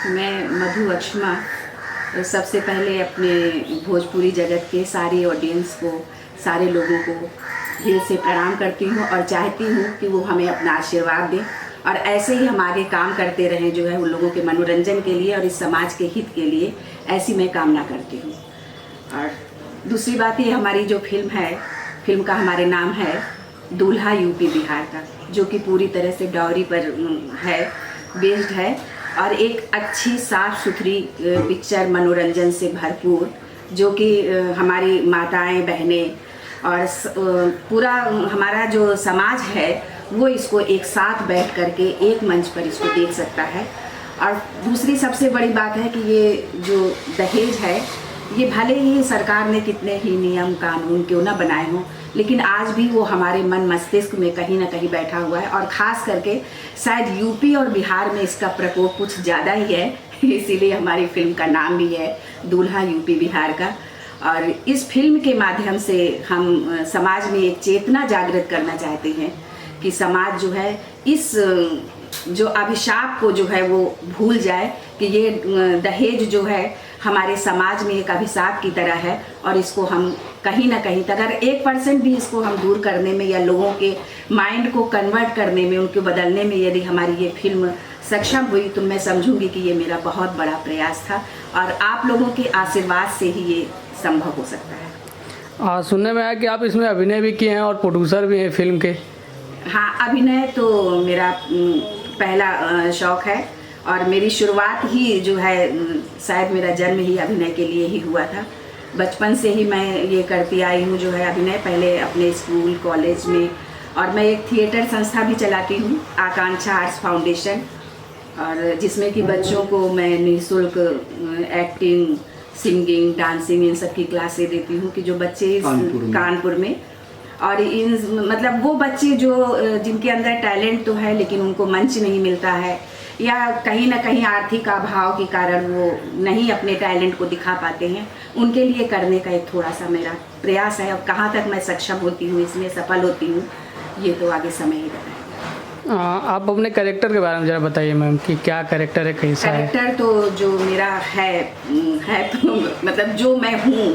मैं मधु अक्षमा सबसे पहले अपने भोजपुरी जगत के सारे ऑडियंस को, सारे लोगों को दिल से प्रणाम करती हूँ और चाहती हूँ कि वो हमें अपना आशीर्वाद दें और ऐसे ही हम आगे काम करते रहें जो है उन लोगों के मनोरंजन के लिए और इस समाज के हित के लिए, ऐसी मैं कामना करती हूँ। और दूसरी बात ये, हमारी जो फिल्म है, फिल्म का हमारे नाम है दूल्हा यूपी बिहार का, जो कि पूरी तरह से डाउरी पर है, बेस्ड है और एक अच्छी साफ सुथरी पिक्चर, मनोरंजन से भरपूर, जो कि हमारी माताएं, बहनें और पूरा हमारा जो समाज है वो इसको एक साथ बैठ करके एक मंच पर इसको देख सकता है। और दूसरी सबसे बड़ी बात है कि ये जो दहेज है, ये भले ही सरकार ने कितने ही नियम कानून क्यों ना बनाए हों, लेकिन आज भी वो हमारे मन मस्तिष्क में कहीं ना कहीं बैठा हुआ है और ख़ास करके शायद यूपी और बिहार में इसका प्रकोप कुछ ज़्यादा ही है। इसीलिए हमारी फिल्म का नाम भी है दूल्हा यूपी बिहार का। और इस फिल्म के माध्यम से हम समाज में एक चेतना जागृत करना चाहते हैं कि समाज जो है इस जो अभिशाप को जो है वो भूल जाए कि ये दहेज जो है हमारे समाज में एक अभिशाप की तरह है और इसको हम कहीं ना कहीं, अगर 1% भी इसको हम दूर करने में या लोगों के माइंड को कन्वर्ट करने में, उनको बदलने में यदि हमारी ये फिल्म सक्षम हुई तो मैं समझूंगी कि ये मेरा बहुत बड़ा प्रयास था और आप लोगों के आशीर्वाद से ही ये संभव हो सकता है। सुनने में आया कि आप इसमें अभिनय भी किए हैं और प्रोड्यूसर भी हैं फिल्म के। हाँ, अभिनय तो मेरा पहला शौक है और मेरी शुरुआत ही जो है, शायद मेरा जन्म ही अभिनय के लिए ही हुआ था। बचपन से ही मैं ये करती आई हूँ जो है अभिनय, पहले अपने स्कूल कॉलेज में, और मैं एक थिएटर संस्था भी चलाती हूँ, आकांक्षा आर्ट्स फाउंडेशन, और जिसमें कि बच्चों को मैं निःशुल्क एक्टिंग, सिंगिंग, डांसिंग, इन सब की क्लासें देती हूँ कि जो बच्चे कानपुर में और इन मतलब वो बच्चे जो जिनके अंदर टैलेंट तो है लेकिन उनको मंच नहीं मिलता है या कहीं ना कहीं आर्थिक अभाव के कारण वो नहीं अपने टैलेंट को दिखा पाते हैं, उनके लिए करने का एक थोड़ा सा मेरा प्रयास है। अब कहाँ तक मैं सक्षम होती हूँ, इसमें सफल होती हूँ, ये तो आगे समय ही बताएगा। आप अपने कैरेक्टर के बारे में ज़रा बताइए मैम कि क्या कैरेक्टर है, कैसा है? कैरेक्टर तो जो मेरा है तो मतलब जो मैं हूँ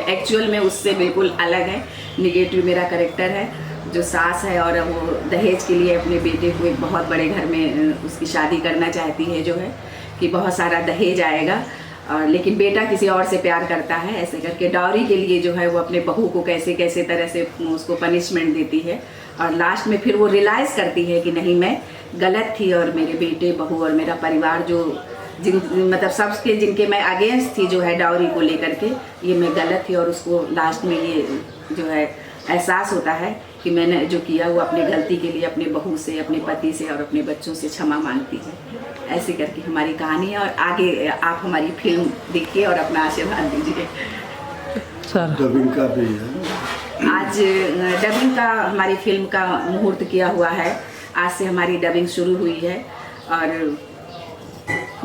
एक्चुअल में उससे बिल्कुल अलग है। निगेटिव मेरा कैरेक्टर है, जो सास है और वो दहेज के लिए अपने बेटे को एक बहुत बड़े घर में उसकी शादी करना चाहती है, जो है कि बहुत सारा दहेज आएगा और लेकिन बेटा किसी और से प्यार करता है, ऐसे करके डाउरी के लिए जो है वो अपने बहू को कैसे कैसे तरह से उसको पनिशमेंट देती है और लास्ट में फिर वो रियलाइज़ करती है कि नहीं, मैं गलत थी और मेरे बेटे, बहू और मेरा परिवार जो मतलब सबके जिनके मैं अगेंस्ट थी जो है डाउरी को लेकर के, ये मैं गलत थी और उसको लास्ट में ये जो है एहसास होता है कि मैंने जो किया वो अपनी गलती के लिए अपने बहू से, अपने पति से और अपने बच्चों से क्षमा मांगती है। ऐसे करके हमारी कहानी है और आगे आप हमारी फिल्म देखिए और अपना आशीर्वाद दीजिए। सर डबिंग का भी है आज डबिंग का हमारी फिल्म का मुहूर्त किया हुआ है, आज से हमारी डबिंग शुरू हुई है और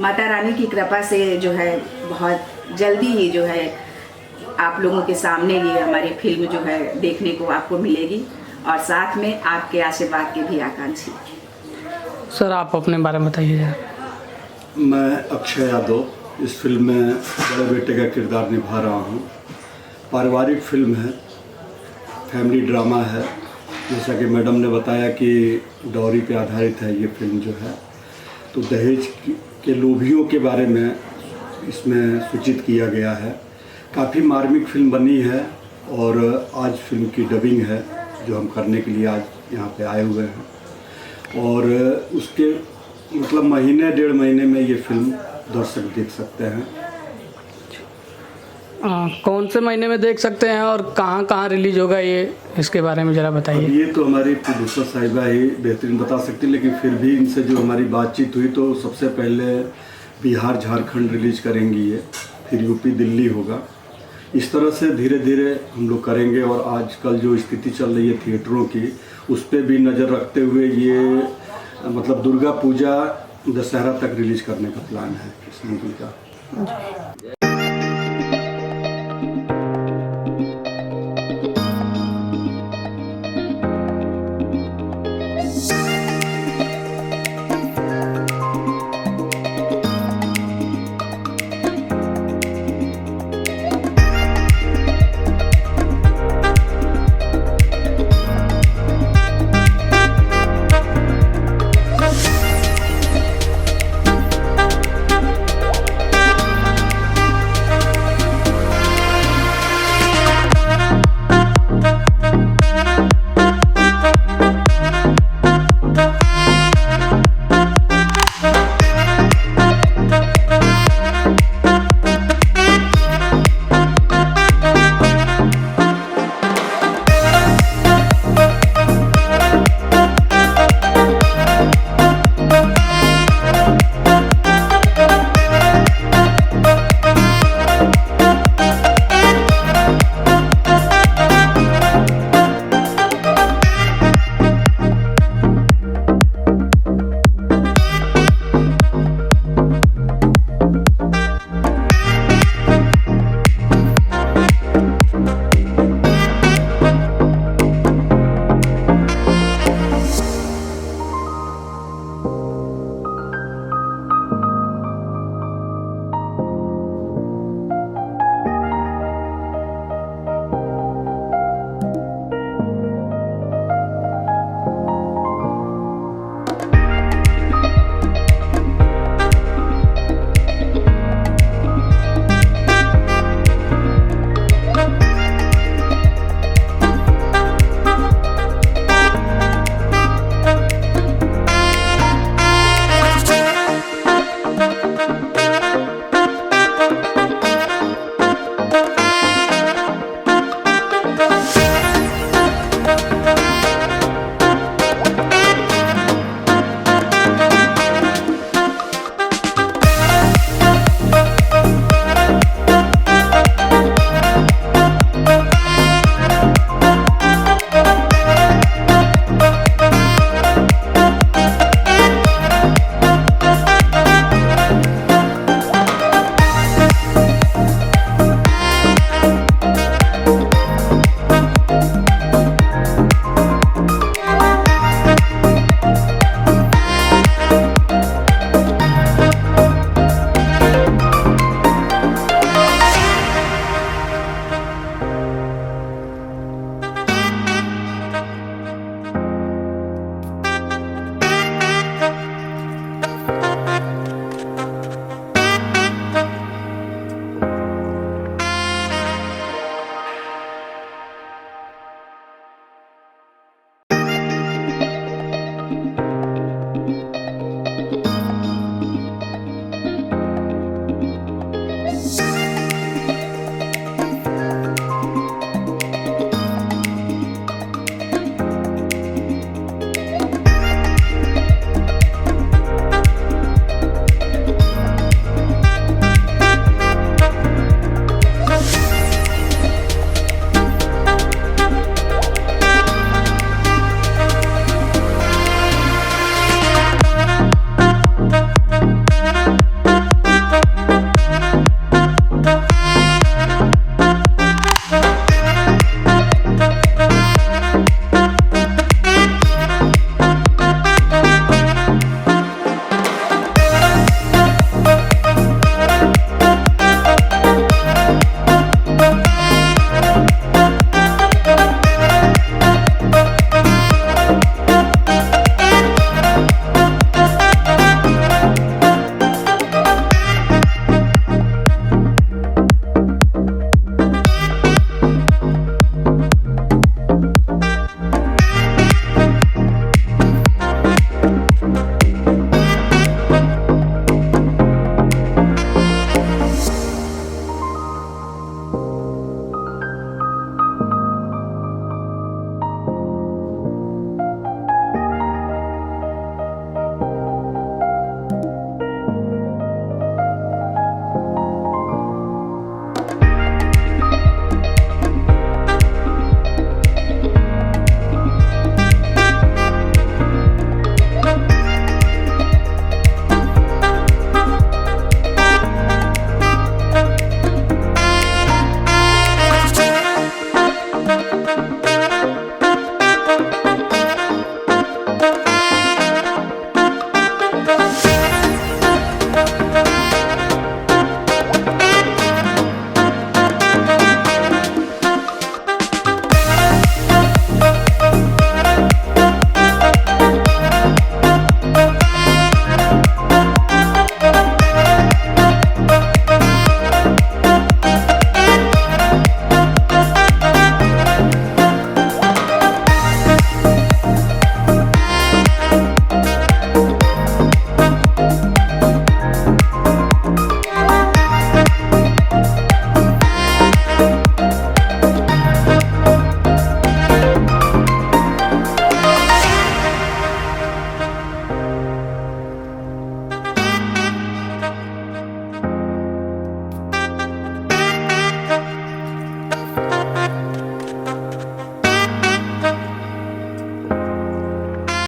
माता रानी की कृपा से जो है बहुत जल्दी ही जो है आप लोगों के सामने ये हमारी फिल्म जो है देखने को आपको मिलेगी और साथ में आपके आशीर्वाद के भी आकांक्षी। सर आप अपने बारे में बताइए। मैं अक्षय यादव इस फिल्म में बड़े बेटे का किरदार निभा रहा हूँ। पारिवारिक फिल्म है, फैमिली ड्रामा है। जैसा कि मैडम ने बताया कि डाउरी पे आधारित है ये फिल्म जो है, तो दहेज के लोभियों के बारे में इसमें सूचित किया गया है। काफ़ी मार्मिक फिल्म बनी है और आज फिल्म की डबिंग है जो हम करने के लिए आज यहाँ पे आए हुए हैं और उसके मतलब महीने डेढ़ महीने में ये फिल्म दर्शक देख सकते हैं। कौन से महीने में देख सकते हैं और कहाँ कहाँ रिलीज होगा, ये इसके बारे में ज़रा बताइए। ये तो हमारी प्रोड्यूसर साहिबा ही बेहतरीन बता सकती, लेकिन फिर भी इनसे जो हमारी बातचीत हुई तो सबसे पहले बिहार झारखंड रिलीज करेंगी ये, फिर यूपी दिल्ली होगा। इस तरह से धीरे धीरे हम लोग करेंगे और आजकल जो स्थिति चल रही है थिएटरों की, उस पर भी नज़र रखते हुए ये मतलब दुर्गा पूजा, दशहरा तक रिलीज करने का प्लान है इस मूवी का।